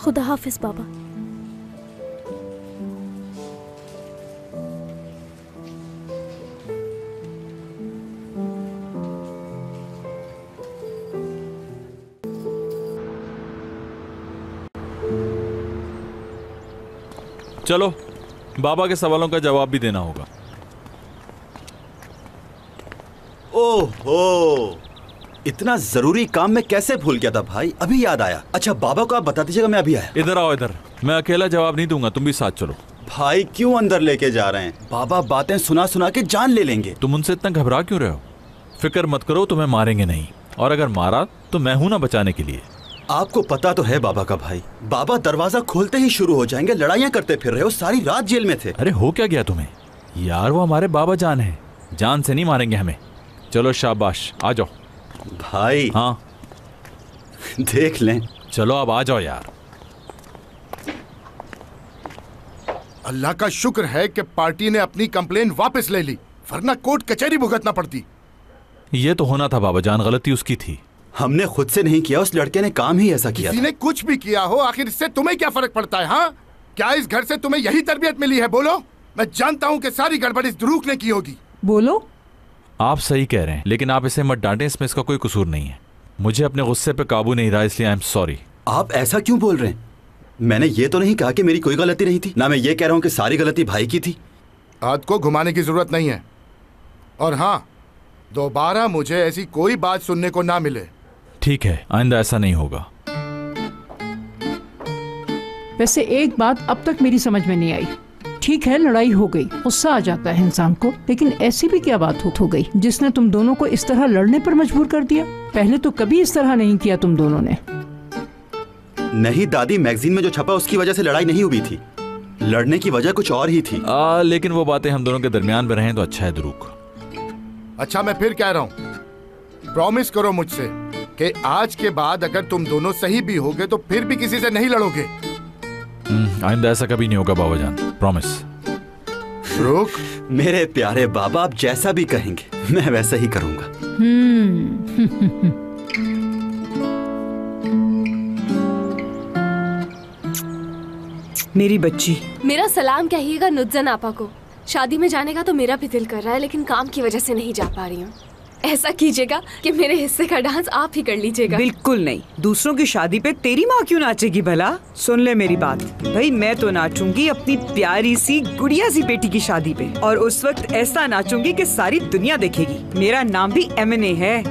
खुदा हाफिज बाबा। चलो, बाबा के सवालों का जवाब भी देना होगा। ओहो, इतना जरूरी काम मैं कैसे भूल गया था भाई, अभी याद आया। अच्छा बाबा को आप बता दीजिएगा मैं अभी आया। इधर आओ इधर, मैं अकेला जवाब नहीं दूंगा, तुम भी साथ चलो। भाई क्यों अंदर लेके जा रहे हैं? बाबा बातें सुना सुना के जान ले लेंगे। तुम उनसे इतना घबरा क्यों रहे हो? फिक्र मत करो, तुम्हें मारेंगे नहीं, और अगर मारा तो मैं हूं ना बचाने के लिए। आपको पता तो है बाबा का भाई, बाबा दरवाजा खोलते ही शुरू हो जाएंगे, लड़ाइयाँ करते फिर रहे हो, सारी रात जेल में थे। अरे हो क्या गया तुम्हें यार, वो हमारे बाबा जान है, जान से नहीं मारेंगे हमें। चलो शाबाश, आ जाओ। भाई हाँ देख लें। चलो अब आ जाओ यार। अल्लाह का शुक्र है कि पार्टी ने अपनी कंप्लेन वापस ले ली, वरना कोर्ट कचहरी भुगतना पड़ती। ये तो होना था बाबा जान, गलती उसकी थी। हमने खुद से नहीं किया, उस लड़के ने काम ही ऐसा किया। किसी ने कुछ भी किया हो, आखिर इससे तुम्हें क्या फर्क पड़ता है? हाँ, क्या इस घर से तुम्हें यही तरबियत मिली है? बोलो। मैं जानता हूँ कि सारी गड़बड़ इस दुरूक ने की होगी। बोलो। आप सही कह रहे हैं, लेकिन आप इसे मत डांटें, इसमें इसका कोई कसूर नहीं है। मुझे अपने गुस्से पे काबू नहीं रहा, इसलिए आई एम सॉरी। आप ऐसा क्यों बोल रहे हैं? मैंने ये तो नहीं कहा कि मेरी कोई गलती नहीं थी, ना मैं ये कह रहा हूँ कि सारी गलती भाई की थी। हाथ को घुमाने की जरूरत नहीं है, और हाँ, दोबारा मुझे ऐसी कोई बात सुनने को ना मिले। ठीक है, आइंदा ऐसा नहीं होगा। वैसे एक बात अब तक मेरी समझ में नहीं आई। ठीक है, लड़ाई हो गई, गुस्सा आ जाता है इंसान को, लेकिन ऐसी भी क्या बात हो गई जिसने तुम दोनों को इस तरह लड़ने पर मजबूर कर दिया? पहले तो कभी इस तरह नहीं किया तुम दोनों ने। नहीं दादी, मैगजीन में जो छपा उसकी वजह से लड़ाई नहीं हुई थी, लड़ने की वजह कुछ और ही थी। लेकिन वो बातें हम दोनों के दरमियान में रहें तो अच्छा है दुरूक। अच्छा मैं फिर कह रहा हूँ, प्रॉमिस करो मुझसे कि आज के बाद अगर तुम दोनों सही भी होगे तो फिर भी किसी से नहीं लड़ोगे। आइंदा ऐसा कभी नहीं होगा बाबा जान, प्रॉमिस। रुक। मेरे प्यारे बाबा, आप जैसा भी कहेंगे मैं वैसा ही करूंगा। मेरी बच्ची, मेरा सलाम कहिएगा नुज़्ज़न आपा को। शादी में जाने का तो मेरा भी दिल कर रहा है, लेकिन काम की वजह से नहीं जा पा रही हूँ। ऐसा कीजिएगा कि मेरे हिस्से का डांस आप ही कर लीजिएगा। बिल्कुल नहीं, दूसरों की शादी पे तेरी माँ क्यों नाचेगी भला? सुन ले मेरी बात भाई, मैं तो नाचूंगी अपनी प्यारी सी गुड़िया सी बेटी की शादी पे, और उस वक्त ऐसा नाचूंगी कि सारी दुनिया देखेगी। मेरा नाम भी M&A है।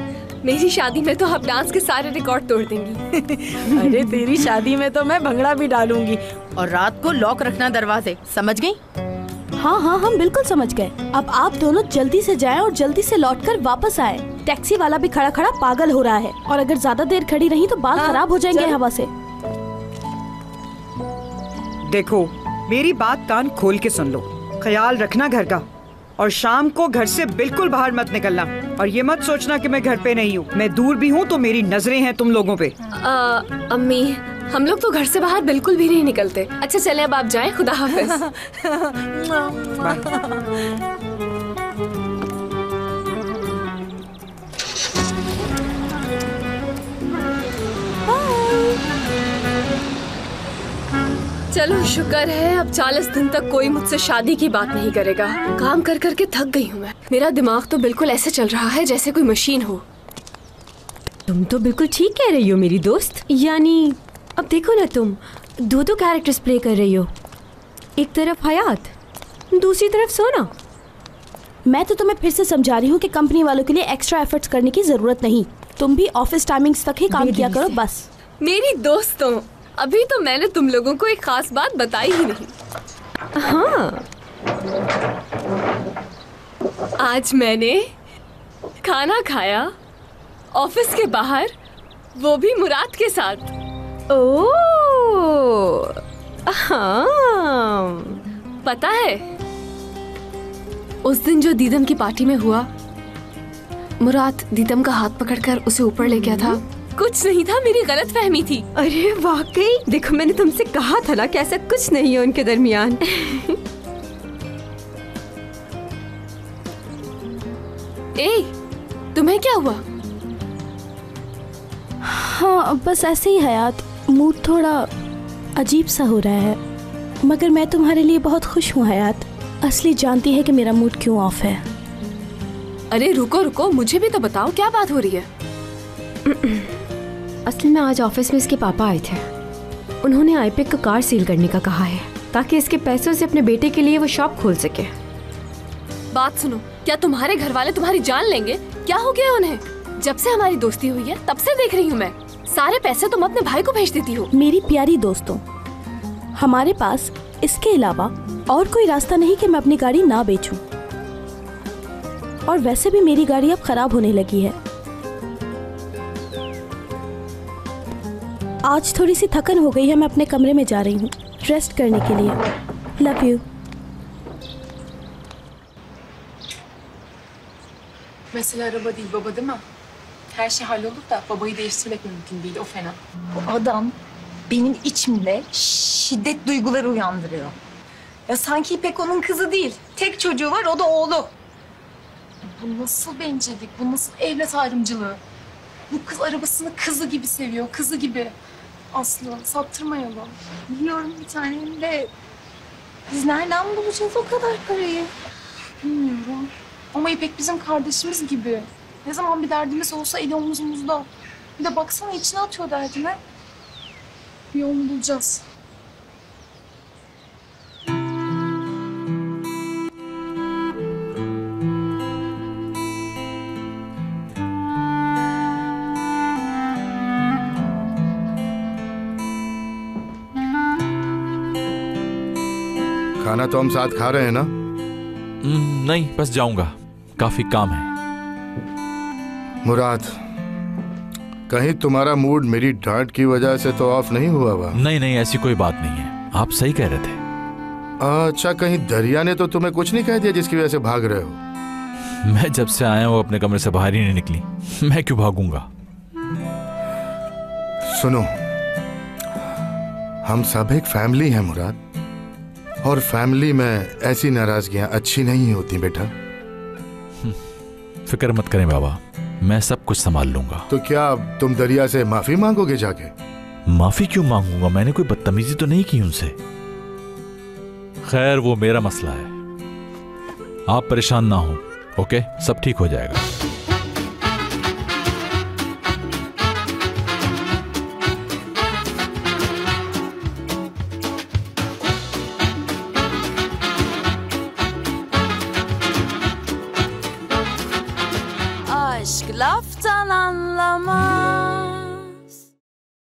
मेरी शादी में तो आप डांस के सारे रिकॉर्ड तोड़ देंगी। अरे तेरी शादी में तो मैं भंगड़ा भी डालूंगी, और रात को लॉक रखना दरवाजे, समझ गई? हाँ हाँ, हम बिल्कुल समझ गए। अब आप दोनों जल्दी से जाएं और जल्दी से लौटकर वापस आए। टैक्सी वाला भी खड़ा खड़ा पागल हो रहा है, और अगर ज्यादा देर खड़ी रही तो बाल खराब हो जाएंगे हवा से। देखो मेरी बात कान खोल के सुन लो, ख्याल रखना घर का, और शाम को घर से बिल्कुल बाहर मत निकलना। और ये मत सोचना कि मैं घर पे नहीं हूँ, मैं दूर भी हूँ तो मेरी नजरें हैं तुम लोगों पे। अम्मी, हम लोग तो घर से बाहर बिल्कुल भी नहीं निकलते। अच्छा चले अब आप जाएं, खुदा हाफिज। चलो शुक्र है अब 40 दिन तक कोई मुझसे शादी की बात नहीं करेगा। काम कर कर के थक गई हूँ मैं। मेरा दिमाग तो बिल्कुल ऐसे चल रहा है जैसे कोई मशीन हो। तुम तो बिल्कुल ठीक कह रही हो मेरी दोस्त। यानी अब देखो ना, तुम दो कैरेक्टर्स प्ले कर रही हो, एक तरफ हयात, दूसरी तरफ सोना। मैं तो तुम्हें फिर से समझा रही हूँ कि कंपनी वालों के लिए एक्स्ट्रा एफर्ट्स करने की जरूरत नहीं। तुम भी ऑफिस टाइमिंग्स तक ही काम किया करो बस। मेरी दोस्तों, अभी तो मैंने तुम लोगों को एक खास बात बताई ही नहीं। हाँ, आज मैंने खाना खाया ऑफिस के बाहर, वो भी मुराद के साथ। ओह, हाँ। पता है उस दिन जो दीदम की पार्टी में हुआ, मुराद दीदम का हाथ पकड़कर उसे ऊपर ले गया था। कुछ नहीं था, मेरी गलत फहमी थी। अरे वाकई, देखो मैंने तुमसे कहा था ना कि ऐसा कुछ नहीं है उनके दरमियान। ए, तुम्हें क्या हुआ? हाँ बस ऐसे ही हयात, मूड थोड़ा अजीब सा हो रहा है, मगर मैं तुम्हारे लिए बहुत खुश हूँ हयात। असली जानती है कि मेरा मूड क्यों ऑफ है। अरे रुको रुको, मुझे भी तो बताओ क्या बात हो रही है। असल में आज ऑफिस में इसके पापा आए थे। उन्होंने आईपेक का कार सील करने का कहा है ताकि इसके पैसों से अपने बेटे के लिए वो शॉप खोल सके। बात सुनो, क्या तुम्हारे घर वाले तुम्हारी जान लेंगे? क्या हो गया उन्हें? जब से हमारी दोस्ती हुई है तब से देख रही हूँ मैं, सारे पैसे तुम अपने भाई को भेज देती हो। मेरी प्यारी दोस्तों, हमारे पास इसके अलावा और कोई रास्ता नहीं कि मैं अपनी गाड़ी ना बेचूं। और वैसे भी मेरी गाड़ी अब खराब होने लगी है। आज थोड़ी सी थकन हो गई है, मैं अपने कमरे में जा रही हूँ रेस्ट करने के लिए। Love you. Mesela araba değil baba değil mi? Her şey hallolup da babayı değiştirmek mümkün değil, o fena. Bu adam benim içimde şiddet duyguları uyandırıyor. Ya sanki İpek onun kızı değil. Tek çocuğu var, o da oğlu. Bu nasıl bencillik, bu nasıl evlat ayrımcılığı? Bu kız arabasını kızı gibi seviyor, kızı gibi. Aslı, saptırmayalım. Biliyorum bir tanem de biz nereden bulacağız o kadar parayı? Bilmiyorum. Ama İpek bizim kardeşimiz gibi. Ne zaman bir derdimiz olsa eli omuzumuzda. Bir de baksana içine atıyor derdine. Bir yolunu bulacağız. खाना तो हम साथ खा रहे हैं ना? नहीं, बस जाऊंगा, काफी काम है। मुराद, कहीं तुम्हारा मूड मेरी डांट की वजह से तो ऑफ नहीं हुआ हुआ? नहीं नहीं, ऐसी कोई बात नहीं है, आप सही कह रहे थे। अच्छा, कहीं दरिया ने तो तुम्हें कुछ नहीं कह दिया जिसकी वजह से भाग रहे हो? मैं जब से आया हूँ अपने कमरे से बाहर ही नहीं निकली, मैं क्यों भागूंगा? सुनो, हम सब एक फैमिली है मुराद, और फैमिली में ऐसी नाराजगियां अच्छी नहीं होती बेटा। फिक्र मत करें बाबा, मैं सब कुछ संभाल लूंगा। तो क्या तुम दरिया से माफी मांगोगे जाके? माफी क्यों मांगूंगा? मैंने कोई बदतमीजी तो नहीं की उनसे। खैर वो मेरा मसला है, आप परेशान ना हो। ओके, सब ठीक हो जाएगा।